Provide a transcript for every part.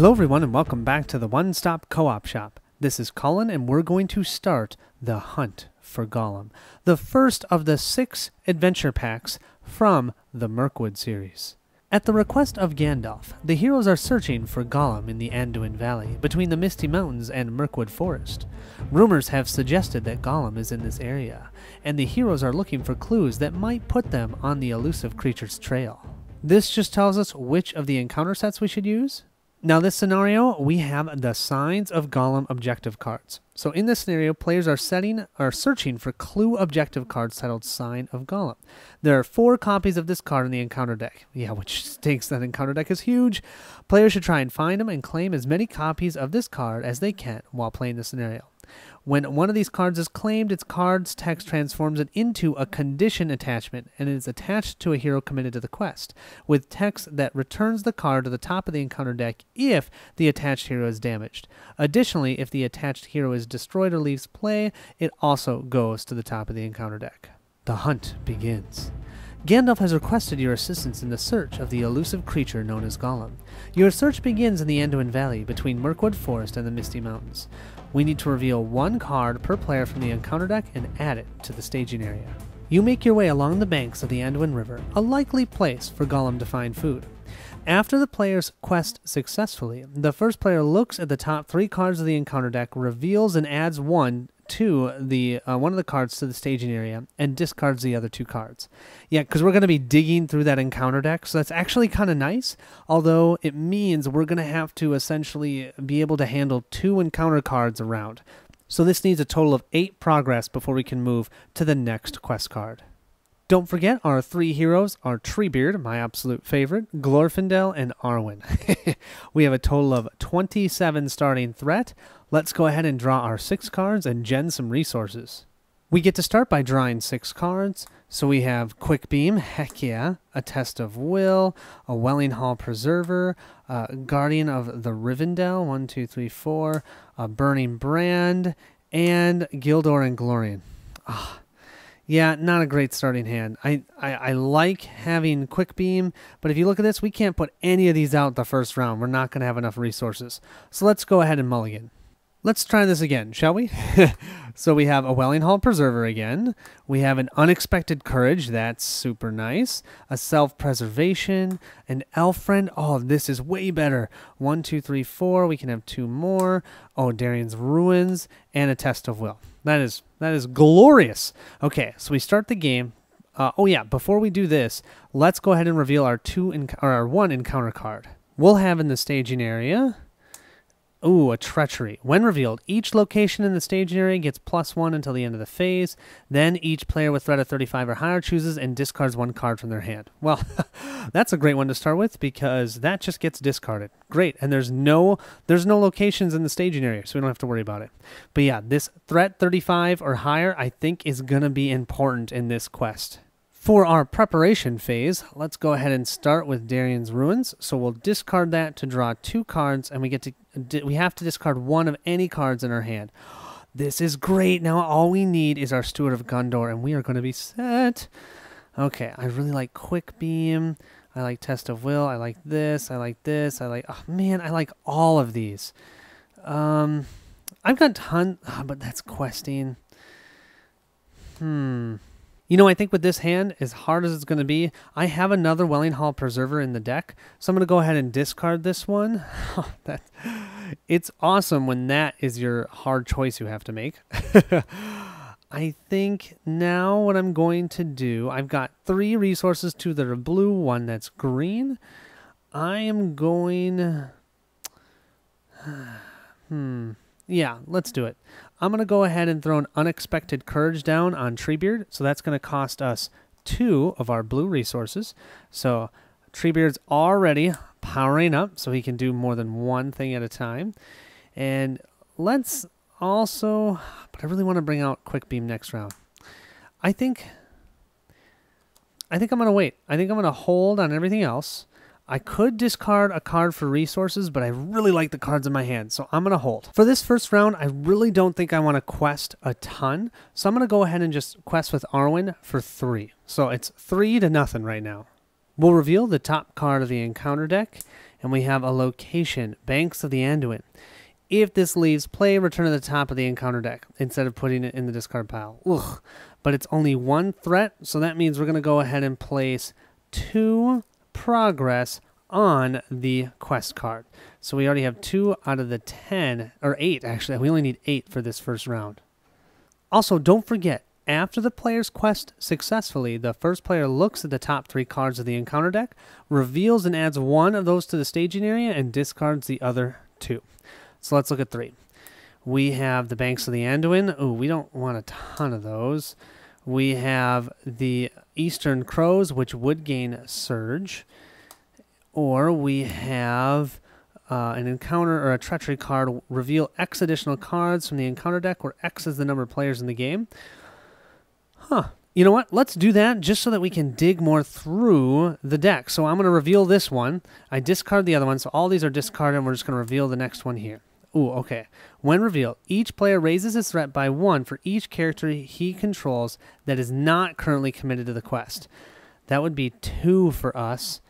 Hello everyone and welcome back to the One Stop Co-op Shop. This is Colin and we're going to start the hunt for Gollum, the first of the 6 adventure packs from the Mirkwood series. At the request of Gandalf, the heroes are searching for Gollum in the Anduin Valley between the Misty Mountains and Mirkwood Forest. Rumors have suggested that Gollum is in this area, and the heroes are looking for clues that might put them on the elusive creature's trail. This just tells us which of the encounter sets we should use. Now this scenario, we have the Signs of Gollum objective cards. So in this scenario, players are searching for clue objective cards titled Sign of Gollum. There are 4 copies of this card in the encounter deck. Yeah, which stinks, that encounter deck is huge. Players should try and find them and claim as many copies of this card as they can while playing the scenario. When one of these cards is claimed, its card's text transforms it into a condition attachment, and it is attached to a hero committed to the quest, with text that returns the card to the top of the encounter deck if the attached hero is damaged. Additionally, if the attached hero is destroyed or leaves play, it also goes to the top of the encounter deck. The hunt begins. Gandalf has requested your assistance in the search of the elusive creature known as Gollum. Your search begins in the Anduin Valley between Mirkwood Forest and the Misty Mountains. We need to reveal 1 card per player from the encounter deck and add it to the staging area. You make your way along the banks of the Anduin River, a likely place for Gollum to find food. After the player's quest successfully, the first player looks at the top 3 cards of the encounter deck, reveals and adds one of the cards to the staging area, and discards the other 2 cards. Yeah, because we're going to be digging through that encounter deck, so that's actually kind of nice, although it means we're going to have to essentially be able to handle 2 encounter cards around. So this needs a total of 8 progress before we can move to the next quest card. Don't forget our 3 heroes are Treebeard, my absolute favorite, Glorfindel, and Arwen. We have a total of 27 starting threat. Let's go ahead and draw our 6 cards and gen some resources. We get to start by drawing 6 cards. So we have Quick Beam, heck yeah, a Test of Will, a Wellinghall Preserver, Guardian of the Rivendell, 1, 2, 3, 4, a Burning Brand, and Gildor and Glorian. Yeah, not a great starting hand. I like having Quick Beam, but if you look at this, we can't put any of these out the first round. We're not going to have enough resources. So let's go ahead and mulligan. Let's try this again, shall we? So we have a Wellinghall Preserver again. We have an Unexpected Courage. That's super nice. A Self-Preservation. An Elf Friend. Oh, this is way better. 1, 2, 3, 4. We can have 2 more. Oh, Darien's Ruins. And a Test of Will. That is glorious. Okay, so we start the game. Oh yeah, before we do this, let's go ahead and reveal our 1 encounter card. We'll have in the staging area... Ooh, a Treachery. When revealed, each location in the staging area gets +1 until the end of the phase. Then each player with threat of 35 or higher chooses and discards 1 card from their hand. Well, that's a great one to start with because that just gets discarded. Great, and there's no locations in the staging area, so we don't have to worry about it. But yeah, this threat 35 or higher, I think, is going to be important in this quest. For our preparation phase, let's go ahead and start with Darien's Ruins. So we'll discard that to draw 2 cards, and we have to discard 1 of any cards in our hand. This is great. Now all we need is our Steward of Gondor, and we are going to be set. Okay, I really like Quick Beam. I like Test of Will. I like this. I like this. I like all of these. I've got tons, but that's questing. You know, I think with this hand, as hard as it's going to be, I have another Wellinghall Preserver in the deck, so I'm going to go ahead and discard this one. It's awesome when that is your hard choice you have to make. I think now what I'm going to do, I've got 3 resources, 2 that are blue, 1 that's green. I am going... Yeah, let's do it. I'm going to go ahead and throw an Unexpected Courage down on Treebeard. So that's going to cost us 2 of our blue resources. So Treebeard's already powering up, so he can do more than 1 thing at a time. And let's also... But I really want to bring out Quick Beam next round. I think I'm going to wait. I think I'm going to hold on everything else. I could discard a card for resources, but I really like the cards in my hand, so I'm going to hold. For this first round, I really don't think I want to quest a ton, so I'm going to go ahead and just quest with Arwen for 3. So it's 3-0 right now. We'll reveal the top card of the encounter deck, and we have a location, Banks of the Anduin. If this leaves play, return to the top of the encounter deck instead of putting it in the discard pile. Ugh. But it's only one threat, so that means we're going to go ahead and place 2 progress on the quest card. So we already have 2 out of the 10, or 8 actually. We only need 8 for this first round. Also, don't forget, after the player's quest successfully, the first player looks at the top 3 cards of the encounter deck, reveals and adds 1 of those to the staging area, and discards the other 2. So let's look at 3. We have the Banks of the Anduin. Ooh, we don't want a ton of those. We have the Eastern Crows, which would gain Surge. Or we have an encounter or a treachery card. Reveal X additional cards from the encounter deck, where X is the number of players in the game. Huh. You know what? Let's do that just so that we can dig more through the deck. So I'm going to reveal this one. I discard the other one, so all these are discarded, and we're just going to reveal the next one here. Ooh, okay. When revealed, each player raises his threat by 1 for each character he controls that is not currently committed to the quest. That would be 2 for us.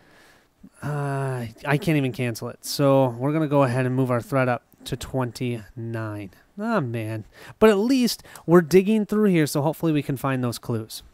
I can't even cancel it. So we're going to go ahead and move our threat up to 29. Oh, man. But at least we're digging through here, so hopefully we can find those clues.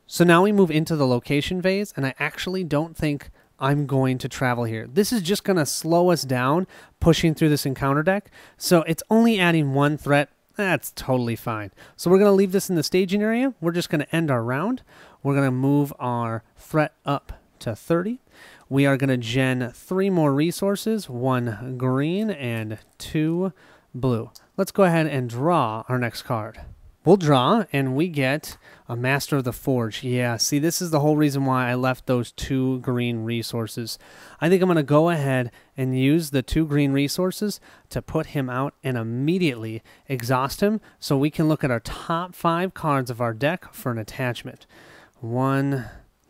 So now we move into the location phase, and I actually don't think I'm going to travel here. This is just going to slow us down pushing through this encounter deck. So it's only adding 1 threat. That's totally fine. So we're going to leave this in the staging area. We're just going to end our round. We're going to move our threat up to 30. We are going to gen 3 more resources, 1 green and 2 blue. Let's go ahead and draw our next card. We'll draw, and we get a Master of the Forge. Yeah, see, this is the whole reason why I left those 2 green resources. I think I'm going to go ahead and use the 2 green resources to put him out and immediately exhaust him so we can look at our top 5 cards of our deck for an attachment. 1,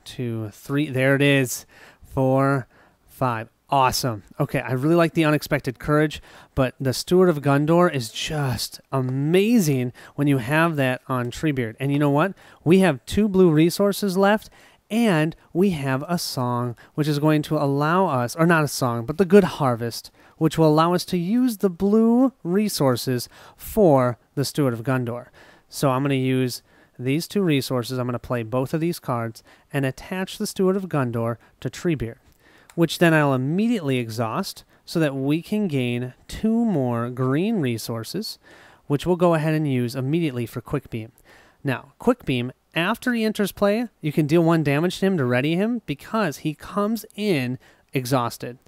2, 3. There it is. 4, 5. Awesome. Okay, I really like the Unexpected Courage, but the Steward of Gondor is just amazing when you have that on Treebeard. And you know what? We have 2 blue resources left, and we have a song which is going to allow us, or not a song, but the Good Harvest, which will allow us to use the blue resources for the Steward of Gondor. So I'm going to use these 2 resources. I'm going to play both of these cards and attach the Steward of Gondor to Treebeard, which then I'll immediately exhaust so that we can gain 2 more green resources, which we'll go ahead and use immediately for Quick Beam. Now, Quick Beam, after he enters play, you can deal 1 damage to him to ready him because he comes in exhausted.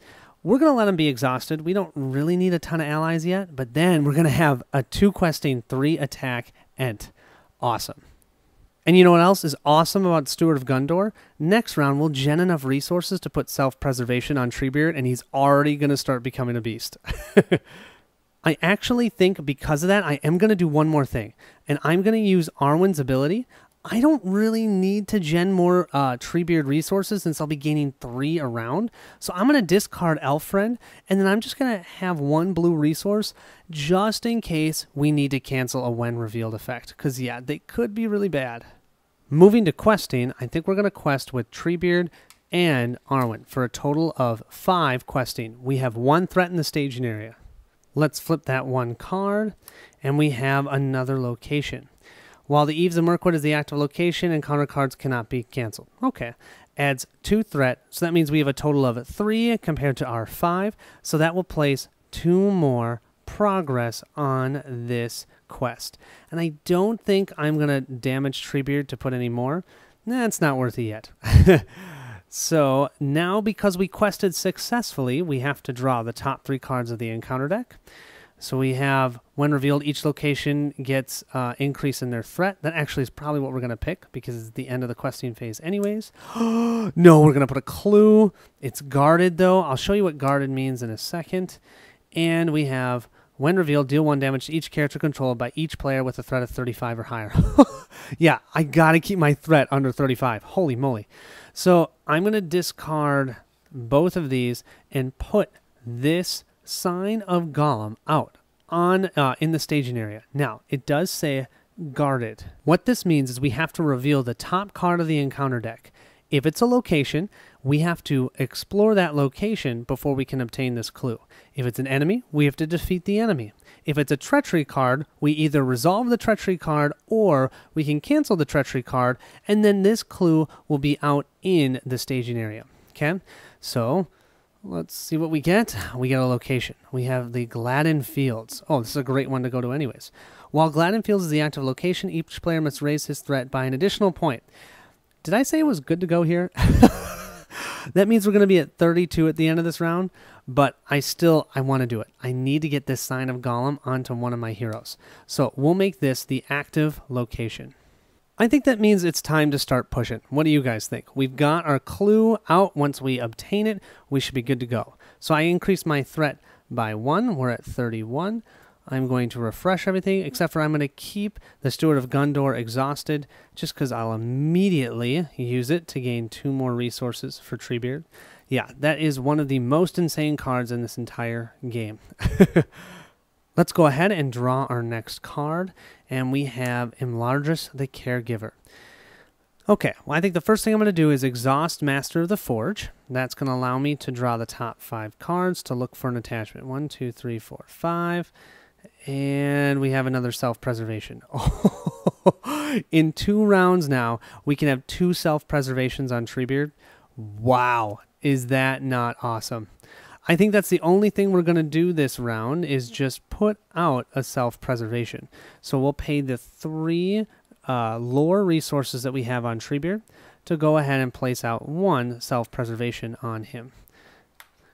We're going to let him be exhausted. We don't really need a ton of allies yet, but then we're going to have a 2 questing, 3 attack Ent. Awesome. And you know what else is awesome about Steward of Gondor? Next round, we'll gen enough resources to put self-preservation on Treebeard, and he's already going to start becoming a beast. I actually think because of that, I am going to do one more thing, and I'm going to use Arwen's ability. I don't really need to gen more Treebeard resources since I'll be gaining 3 around. So I'm going to discard Elfriend, and then I'm just going to have 1 blue resource just in case we need to cancel a when revealed effect. Because, yeah, they could be really bad. Moving to questing, I think we're going to quest with Treebeard and Arwen for a total of 5 questing. We have 1 threat in the staging area. Let's flip that 1 card, and we have another location. While the Eves of Mirkwood is the active location, encounter cards cannot be canceled. Okay. Adds 2 threat, so that means we have a total of 3 compared to our 5, so that will place 2 more progress on this quest. And I don't think I'm going to damage Treebeard to put any more. It's not worth it yet. So now, because we quested successfully, we have to draw the top 3 cards of the encounter deck. So we have, when revealed, each location gets increase in their threat. That actually is probably what we're going to pick because it's the end of the questing phase anyways. No, we're going to put a clue. It's guarded, though. I'll show you what guarded means in a second. And we have, when revealed, deal 1 damage to each character controlled by each player with a threat of 35 or higher. Yeah, I got to keep my threat under 35. Holy moly. So I'm going to discard both of these and put this Sign of Gollum out on in the staging area. Now, it does say guarded. What this means is we have to reveal the top card of the encounter deck. If it's a location, we have to explore that location before we can obtain this clue. If it's an enemy, we have to defeat the enemy. If it's a treachery card, we either resolve the treachery card or we can cancel the treachery card, and then this clue will be out in the staging area. Okay, so let's see what we get. We get a location. We have the Gladden Fields. Oh, this is a great one to go to anyways. While Gladden Fields is the active location, each player must raise his threat by an additional point. Did I say it was good to go here? That means we're going to be at 32 at the end of this round, but I want to do it. I need to get this Sign of Gollum onto one of my heroes. So we'll make this the active location. I think that means it's time to start pushing. What do you guys think? We've got our clue out. Once we obtain it, we should be good to go. So I increased my threat by 1. We're at 31. I'm going to refresh everything, except for I'm going to keep the Steward of Gondor exhausted, just because I'll immediately use it to gain 2 more resources for Treebeard. Yeah, that is one of the most insane cards in this entire game. Let's go ahead and draw our next card, and we have Enlargus the Caregiver. Okay, well, I think the first thing I'm going to do is exhaust Master of the Forge. That's going to allow me to draw the top 5 cards to look for an attachment. 1, 2, 3, 4, 5. And we have another self-preservation. In 2 rounds now, we can have 2 self-preservations on Treebeard. Wow, is that not awesome? I think that's the only thing we're going to do this round is just put out a self-preservation. So we'll pay the 3 lore resources that we have on Treebeard to go ahead and place out 1 self-preservation on him.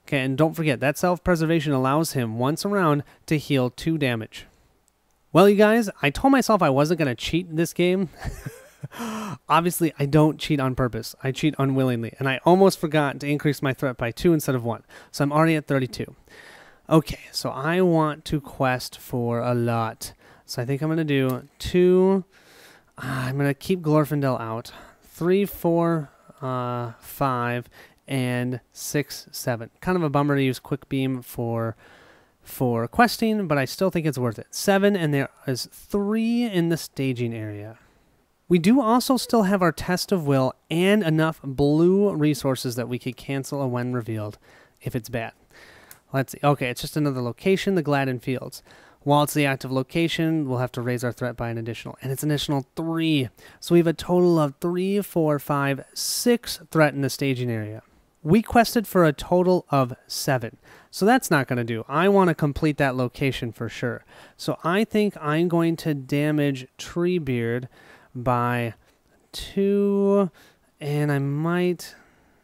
Okay, and don't forget, that self-preservation allows him once around to heal 2 damage. Well, you guys, I told myself I wasn't going to cheat this game. Obviously, I don't cheat on purpose. I cheat unwillingly, and I almost forgot to increase my threat by 2 instead of 1. So I'm already at 32. Okay, so I want to quest for a lot. So I think I'm going to do 2. I'm going to keep Glorfindel out. 3, 4, 5, and 6, 7. Kind of a bummer to use Quick Beam for questing, but I still think it's worth it. 7, and there is 3 in the staging area. We do also still have our Test of Will and enough blue resources that we could cancel a when revealed if it's bad. Let's see. Okay, it's just another location, the Gladden Fields. While it's the active location, we'll have to raise our threat by an additional, and it's an additional 3. So we have a total of 3, 4, 5, 6 threat in the staging area. We quested for a total of 7. So that's not going to do. I want to complete that location for sure. So I think I'm going to damage Treebeard by 2, and I might...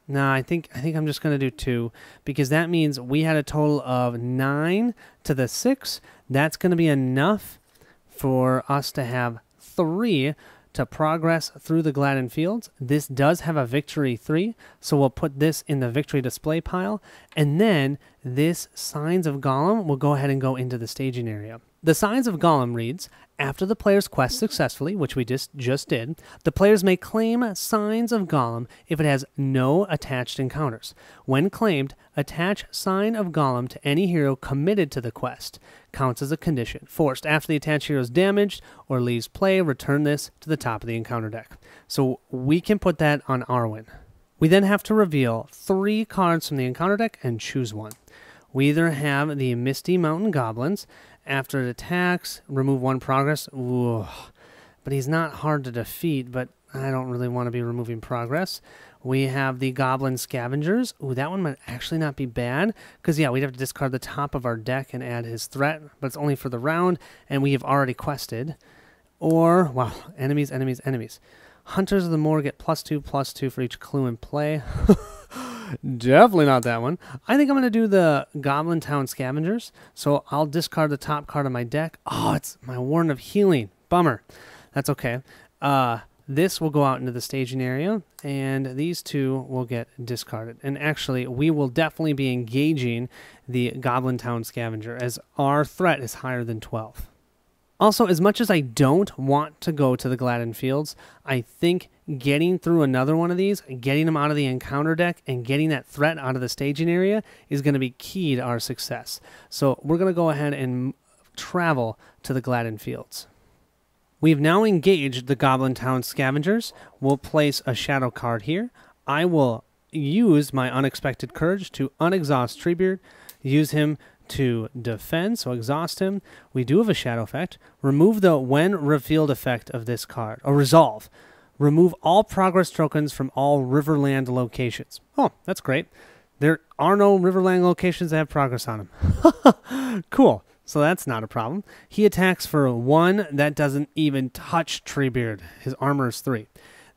No, I think I'm just going to do 2, because that means we had a total of 9 to the 6. That's going to be enough for us to have 3 to progress through the Gladden Fields. This does have a victory 3, so we'll put this in the victory display pile, and then this Signs of Gollum will go ahead and go into the staging area. The Signs of Gollum reads, after the players quest successfully, which we just did, the players may claim Signs of Gollum if it has no attached encounters. When claimed, attach Sign of Gollum to any hero committed to the quest. Counts as a condition. Forced after the attached hero is damaged or leaves play, return this to the top of the encounter deck. So we can put that on Arwen. We then have to reveal 3 cards from the encounter deck and choose one. We either have the Misty Mountain Goblins. After it attacks, remove 1 progress. Ooh. But he's not hard to defeat, but I don't really want to be removing progress. We have the Goblin Scavengers. Ooh, that one might actually not be bad, because, yeah, we'd have to discard the top of our deck and add his threat, but it's only for the round, and we have already quested. Or, wow, enemies, enemies, enemies. Hunters of the Moor get +2/+2 for each clue in play. Definitely not that one. I think I'm going to do the Goblin Town Scavengers. So I'll discard the top card of my deck. Oh, it's my Warden of Healing. Bummer. That's okay. This will go out into the staging area, and these 2 will get discarded. And actually, we will definitely be engaging the Goblin Town Scavenger, as our threat is higher than 12. Also, as much as I don't want to go to the Gladden Fields, I think getting through another one of these, getting them out of the encounter deck, and getting that threat out of the staging area is going to be key to our success. So we're going to go ahead and travel to the Gladden Fields. We've now engaged the Goblin Town Scavengers. We'll place a shadow card here. I will use my Unexpected Courage to unexhaust Treebeard, use him to defend, so exhaust him. We do have a shadow effect. Remove the when revealed effect of this card. Or resolve. Remove all progress tokens from all Riverland locations. Oh, that's great. There are no Riverland locations that have progress on them. Cool. So that's not a problem. He attacks for 1. That doesn't even touch Treebeard. His armor is 3.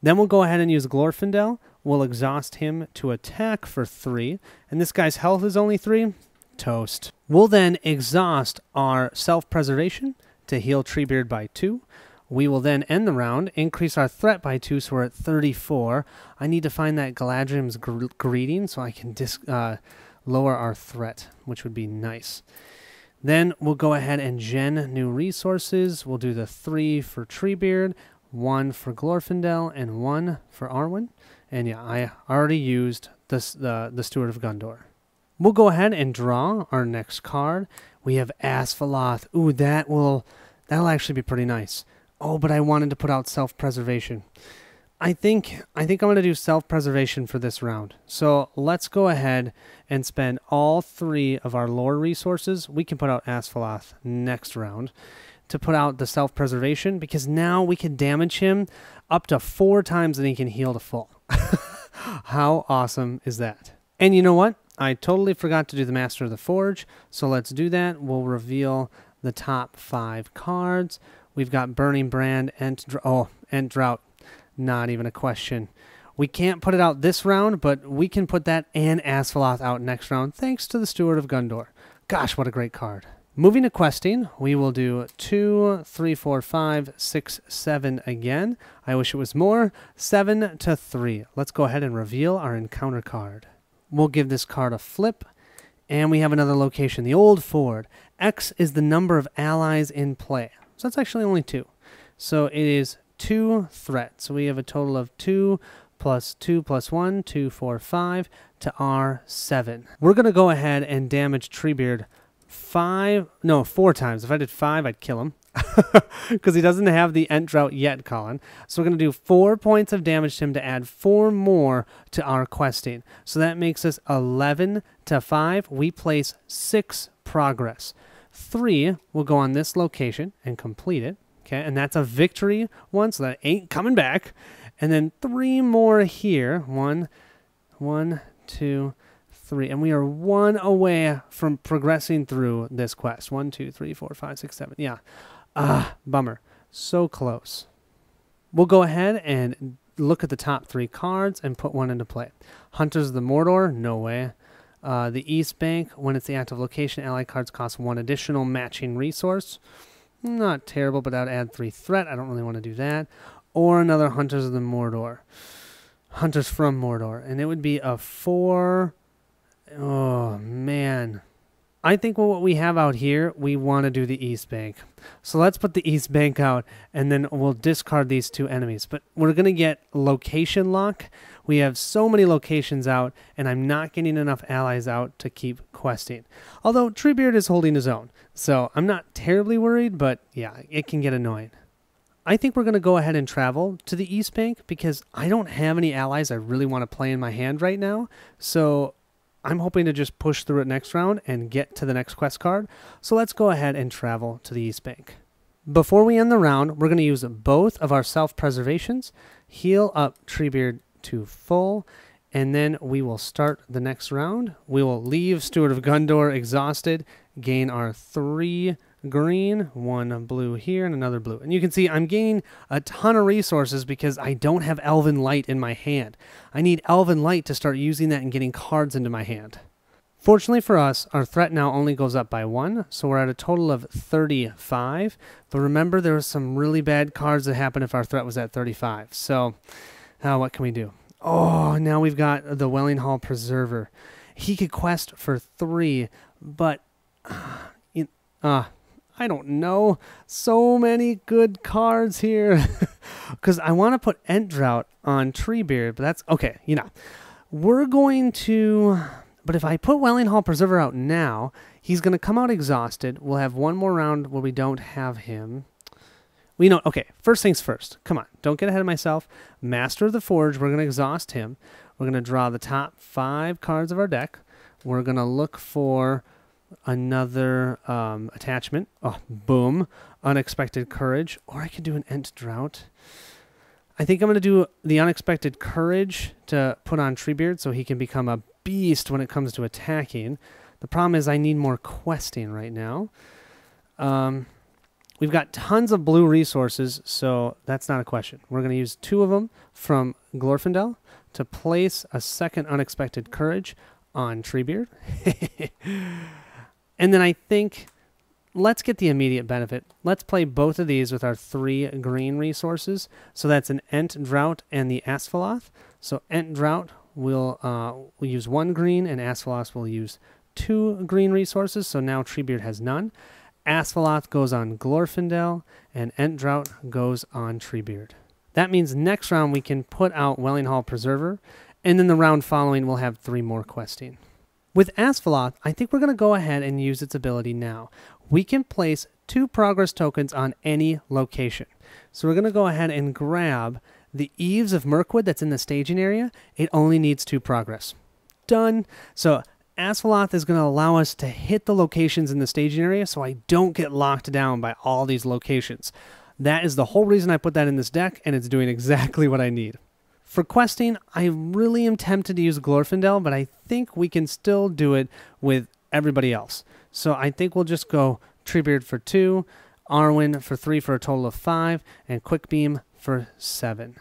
Then we'll go ahead and use Glorfindel. We'll exhaust him to attack for 3. And this guy's health is only 3. Toast. We'll then exhaust our self-preservation to heal Treebeard by 2. We will then end the round, increase our threat by 2, so we're at 34. I need to find that Galadriel's greeting so I can lower our threat, which would be nice. Then we'll go ahead and gen new resources. We'll do the 3 for Treebeard, 1 for Glorfindel, and 1 for Arwen. And yeah, I already used this, the Steward of Gondor. We'll go ahead and draw our next card. We have Asphalloth. Ooh, that'll actually be pretty nice. Oh, but I wanted to put out self-preservation. I think I'm going to do self-preservation for this round. So let's go ahead and spend all 3 of our lore resources. We can put out Asphalloth next round to put out the self-preservation, because now we can damage him up to 4 times and he can heal to full. How awesome is that? And you know what? I totally forgot to do the Master of the Forge, so let's do that. We'll reveal the top 5 cards. We've got Burning Brand and Drought. Not even a question. We can't put it out this round, but we can put that and Asphalloth out next round, thanks to the Steward of Gondor. Gosh, what a great card. Moving to questing, we will do 2, 3, 4, 5, 6, 7 again. I wish it was more. 7 to 3. Let's go ahead and reveal our encounter card. We'll give this card a flip, and we have another location, the Old Ford. X is the number of allies in play. So that's actually only 2. So it is 2 threat. So we have a total of 2 plus 2 plus 1, 2, 4, 5 to our 7. We're going to go ahead and damage Treebeard 4 times. If I did 5, I'd kill him. Because he doesn't have the Ent Drought yet, Colin. So we're going to do 4 points of damage to him to add 4 more to our questing. So that makes us 11 to 5. We place 6 progress. 3 will go on this location and complete it. Okay, and that's a victory one, so that ain't coming back. And then 3 more here. 1, 2, 3. And we are 1 away from progressing through this quest. 1, 2, 3, 4, 5, 6, 7. Yeah. Bummer. So close. We'll go ahead and look at the top 3 cards and put 1 into play. Hunters of the Mordor, no way. The East Bank, when it's the active location, ally cards cost 1 additional matching resource. Not terrible, but that would add 3 threat. I don't really want to do that. Or another Hunters of the Mordor. Hunters from Mordor. And it would be a 4. Oh, man. I think what we have out here, we want to do the East Bank. So let's put the East Bank out, and then we'll discard these 2 enemies. But we're going to get location lock. We have so many locations out, and I'm not getting enough allies out to keep questing. Although Treebeard is holding his own, so I'm not terribly worried, but yeah, it can get annoying. I think we're going to go ahead and travel to the East Bank because I don't have any allies I really want to play in my hand right now. So I'm hoping to just push through it next round and get to the next quest card. So let's go ahead and travel to the East Bank. Before we end the round, we're going to use both of our self-preservations, heal up Treebeard to full, and then we will start the next round. We will leave Steward of Gondor exhausted, gain our 3 green, 1 blue here, and another blue. And you can see I'm gaining a ton of resources because I don't have Elven Light in my hand. I need Elven Light to start using that and getting cards into my hand. Fortunately for us, our threat now only goes up by 1, so we're at a total of 35. But remember, there were some really bad cards that happened if our threat was at 35. So, what can we do? Oh, now we've got the Welling Hall Preserver. He could quest for 3, but I don't know. So many good cards here. Because I want to put Ent Drought on Treebeard, but that's okay. We're going to. But if I put Welling Hall Preserver out now, he's going to come out exhausted. We'll have 1 more round where we don't have him. Okay, first things first. Come on, don't get ahead of myself. Master of the Forge, we're going to exhaust him. We're going to draw the top 5 cards of our deck. We're going to look for another attachment. Oh, boom. Unexpected Courage. Or I could do an Ent Drought. I think I'm going to do the Unexpected Courage to put on Treebeard so he can become a beast when it comes to attacking. The problem is I need more questing right now. We've got tons of blue resources, so that's not a question. We're going to use 2 of them from Glorfindel to place a second Unexpected Courage on Treebeard. And then I think, let's get the immediate benefit. Let's play both of these with our 3 green resources. So that's an Ent Drought and the Asphalloth. So Ent Drought we'll use 1 green, and Asphalloth will use 2 green resources. So now Treebeard has none. Asphalloth goes on Glorfindel, and Ent Drought goes on Treebeard. That means next round we can put out Wellinghall Preserver, and then the round following we'll have 3 more questing. With Asphalloth, I think we're going to go ahead and use its ability now. We can place 2 progress tokens on any location. So we're going to go ahead and grab the Eaves of Mirkwood that's in the staging area. It only needs 2 progress. Done. So Asphalloth is going to allow us to hit the locations in the staging area so I don't get locked down by all these locations. That is the whole reason I put that in this deck, and it's doing exactly what I need. For questing, I really am tempted to use Glorfindel, but I think we can still do it with everybody else. So I think we'll just go Treebeard for 2, Arwen for 3 for a total of 5, and Quickbeam for 7.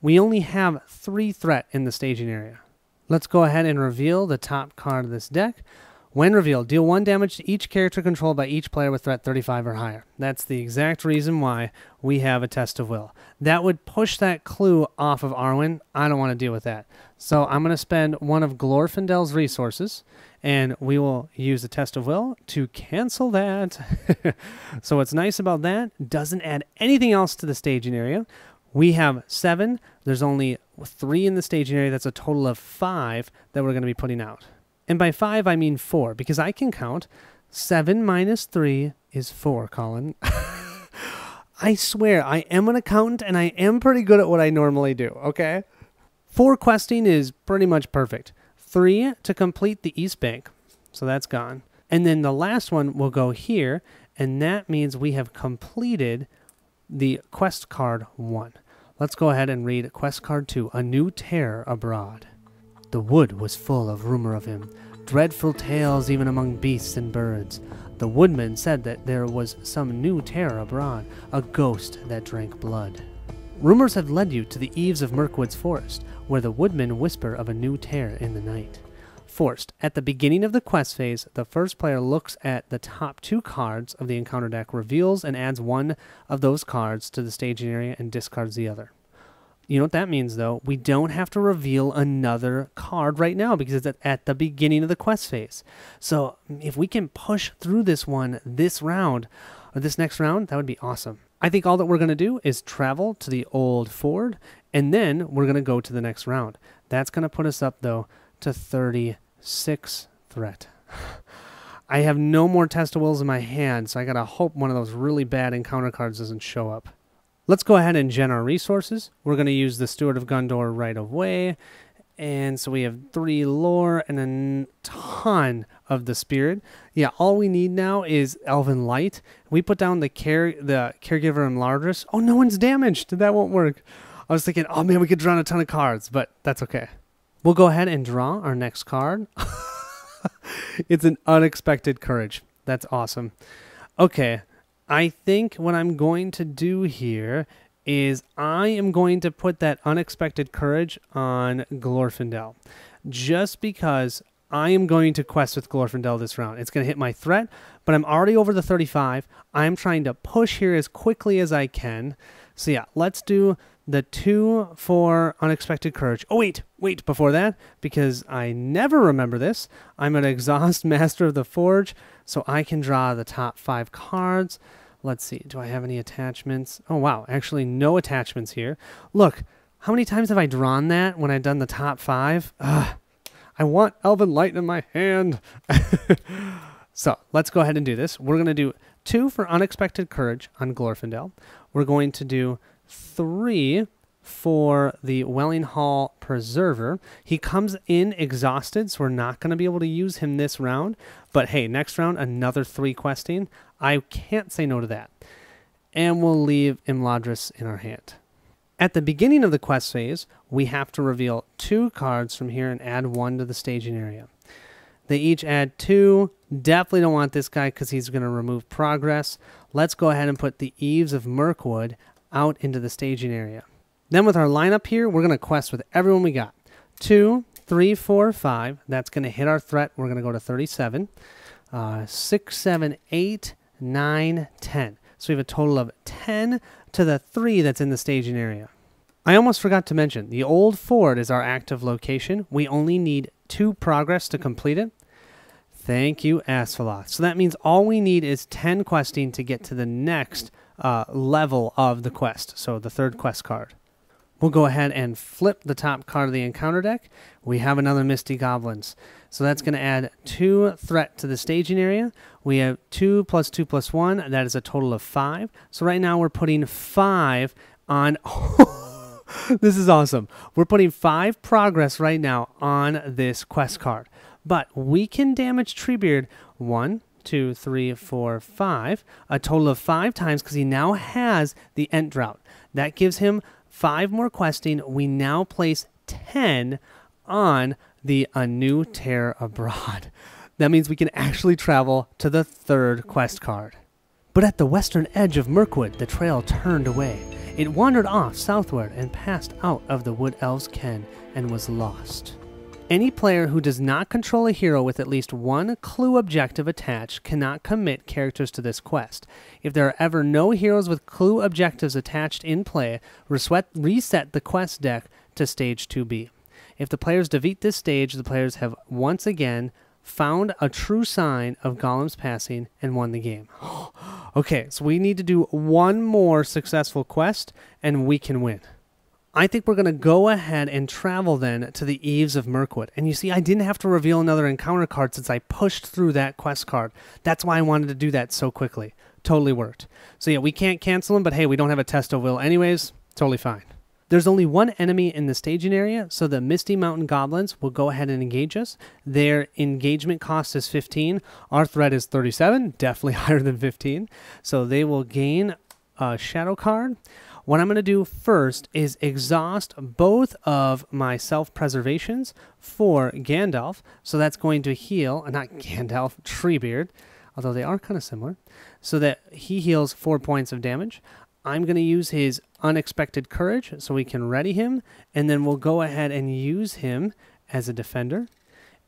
We only have 3 threat in the staging area. Let's go ahead and reveal the top card of this deck. When revealed, deal 1 damage to each character controlled by each player with threat 35 or higher. That's the exact reason why we have a Test of Will. That would push that clue off of Arwen. I don't want to deal with that. So I'm going to spend one of Glorfindel's resources, and we will use the Test of Will to cancel that. So what's nice about that, doesn't add anything else to the staging area. We have 7. There's only 3 in the staging area. That's a total of 5 that we're going to be putting out. And by 5, I mean 4, because I can count. 7 minus 3 is 4, Colin. I swear, I am an accountant, and I am pretty good at what I normally do, okay? 4 questing is pretty much perfect. 3 to complete the East Bank, so that's gone. And then the last one will go here, and that means we have completed the quest card 1. Let's go ahead and read quest card 2, A New Terror Abroad. The wood was full of rumor of him, dreadful tales even among beasts and birds. The woodman said that there was some new terror abroad, a ghost that drank blood. Rumors have led you to the eaves of Mirkwood's forest, where the woodmen whisper of a new terror in the night. Forced. At the beginning of the quest phase, the first player looks at the top 2 cards of the encounter deck, reveals and adds one of those cards to the staging area, and discards the other. You know what that means, though? We don't have to reveal another card right now because it's at the beginning of the quest phase. So if we can push through this one this round, or this next round, that would be awesome. I think all that we're going to do is travel to the old ford, and then we're going to go to the next round. That's going to put us up, though, to 36 threat. I have no more Test of Wills in my hand, so I got to hope one of those really bad encounter cards doesn't show up. Let's go ahead and gen our resources. We're going to use the Steward of Gondor right away. And so we have 3 lore and a ton of the spirit. Yeah, all we need now is Elven Light. We put down the Caregiver and Lardris. Oh, no one's damaged. That won't work. I was thinking, oh man, we could draw a ton of cards, but that's okay. We'll go ahead and draw our next card. It's an Unexpected Courage. That's awesome. Okay. I think what I'm going to do here is I am going to put that Unexpected Courage on Glorfindel, just because I am going to quest with Glorfindel this round. It's going to hit my threat, but I'm already over the 35. I'm trying to push here as quickly as I can. So yeah, let's do the 2 for Unexpected Courage. Oh, wait, before that, because I never remember this, I'm an Exhaust Master of the Forge, so I can draw the top 5 cards. Let's see, do I have any attachments? Oh, wow, actually no attachments here. Look, how many times have I drawn that when I've done the top 5? I want Elven Light in my hand. So let's go ahead and do this. We're going to do 2 for Unexpected Courage on Glorfindel. We're going to do 3 for the Welling Hall Preserver. He comes in exhausted, so we're not going to be able to use him this round. But hey, next round, another 3 questing. I can't say no to that. And we'll leave Imladris in our hand. At the beginning of the quest phase, we have to reveal 2 cards from here and add 1 to the staging area. They each add 2. Definitely don't want this guy because he's going to remove progress. Let's go ahead and put the Eaves of Mirkwood out into the staging area. Then with our lineup here, we're going to quest with everyone we got. 2, 3, 4, 5. That's going to hit our threat. We're going to go to 37. 6, 7, 8, 9, 10. So we have a total of 10 to the 3 that's in the staging area. I almost forgot to mention, the old fort is our active location. We only need 2 progress to complete it. Thank you, Asphalloth. So that means all we need is 10 questing to get to the next level of the quest, so the 3rd quest card. We'll go ahead and flip the top card of the encounter deck. We have another Misty Goblins. So that's going to add 2 threat to the staging area. We have 2 plus 2 plus 1. That is a total of 5. So right now we're putting 5 on... This is awesome. We're putting 5 progress right now on this quest card. But we can damage Treebeard 1, 2, 3, 4, 5, a total of 5 times because he now has the Ent Drought. That gives him 5 more questing. We now place 10 on the A New Terror Abroad. That means we can actually travel to the 3rd quest card. But at the western edge of Mirkwood, the trail turned away. It wandered off southward and passed out of the Wood Elves' ken and was lost. Any player who does not control a hero with at least 1 clue objective attached cannot commit characters to this quest. If there are ever no heroes with clue objectives attached in play, reset the quest deck to stage 2B. If the players defeat this stage, the players have once again found a true sign of Gollum's passing and won the game. Okay, so we need to do 1 more successful quest and we can win. I think we're going to go ahead and travel then to the Eaves of Mirkwood. And you see, I didn't have to reveal another encounter card since I pushed through that quest card. That's why I wanted to do that so quickly. Totally worked. So yeah, we can't cancel them, but hey, we don't have a test of will anyways. Totally fine. There's only 1 enemy in the staging area, so the Misty Mountain Goblins will go ahead and engage us. Their engagement cost is 15. Our threat is 37, definitely higher than 15. So they will gain a shadow card. What I'm going to do first is exhaust both of my self-preservations for Gandalf. So that's going to heal, not Gandalf, Treebeard, although they are kind of similar, so that he heals 4 points of damage. I'm going to use his Unexpected Courage so we can ready him, and then we'll go ahead and use him as a defender.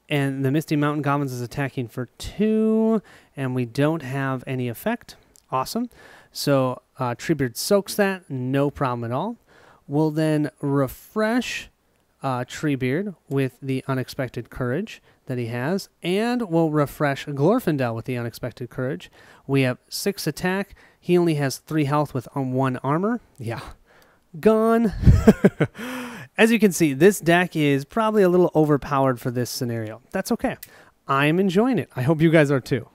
And the Misty Mountain Goblins is attacking for 2, and we don't have any effect. Awesome. So Treebeard soaks that, no problem at all. We'll then refresh Treebeard with the Unexpected Courage that he has, and we'll refresh Glorfindel with the Unexpected Courage. We have 6 attack. He only has 3 health with 1 armor. Yeah, gone. As you can see, this deck is probably a little overpowered for this scenario. That's okay. I'm enjoying it. I hope you guys are too.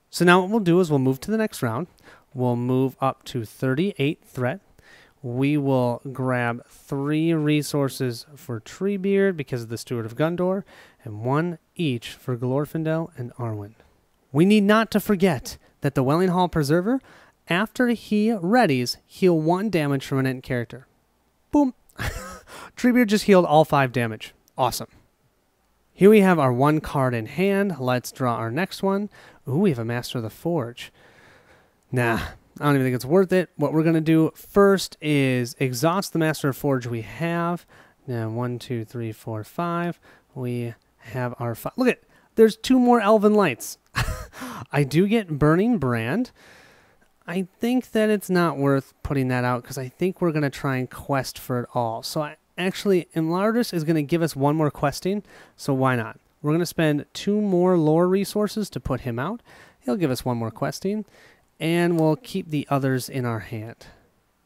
So now what we'll do is we'll move to the next round. We'll move up to 38 threat. We will grab 3 resources for Treebeard because of the Steward of Gondor, and 1 each for Glorfindel and Arwen. We need not to forget that the Welling Hall Preserver, after he readies, heal 1 damage from an Ent character. Boom. Treebeard just healed all 5 damage. Awesome. Here we have our 1 card in hand. Let's draw our next one. Ooh, we have a Master of the Forge. Nah, I don't even think it's worth it. What we're going to do first is exhaust the Master of Forge we have. Now, 1, 2, 3, 4, 5. We have our 5. Look at, there's 2 more Elven Lights. I do get Burning Brand. I think that it's not worth putting that out because I think we're going to try and quest for it all. So actually, Imladris is going to give us 1 more questing, so why not? We're going to spend 2 more lore resources to put him out. He'll give us 1 more questing, and we'll keep the others in our hand.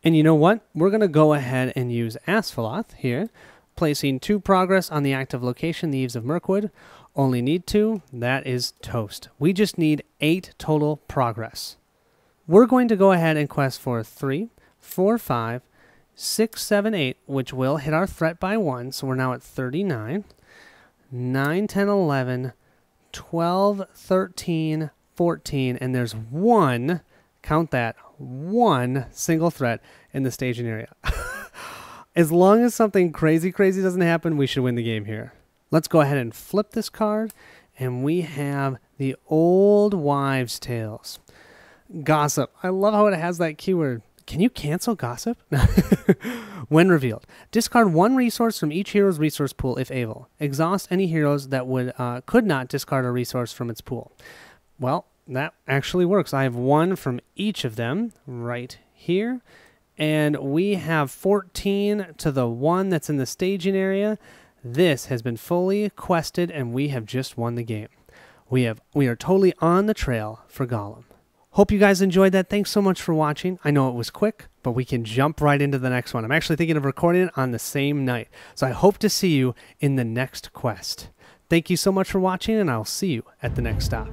And you know what? We're going to go ahead and use Asphalloth here, placing 2 progress on the active location, the Eaves of Mirkwood. Only need 2. That is toast. We just need 8 total progress. We're going to go ahead and quest for 3, 4, 5, 6, 7, 8, which will hit our threat by 1. So we're now at 39. 9, 10, 11, 12, 13, 14. And there's one, count that, one single threat in the staging area. As long as something crazy doesn't happen, we should win the game here. Let's go ahead and flip this card. And we have the Old Wives' Tales. Gossip. I love how it has that keyword. Can you cancel gossip? When revealed, discard one resource from each hero's resource pool if able. Exhaust any heroes that could not discard a resource from its pool. Well, that actually works. I have one from each of them right here. And we have 14 to the one that's in the staging area. This has been fully quested, and we have just won the game. We are totally on the trail for Gollum. Hope you guys enjoyed that. Thanks so much for watching. I know it was quick, but we can jump right into the next one. I'm actually thinking of recording it on the same night. So I hope to see you in the next quest. Thank you so much for watching, and I'll see you at the next stop.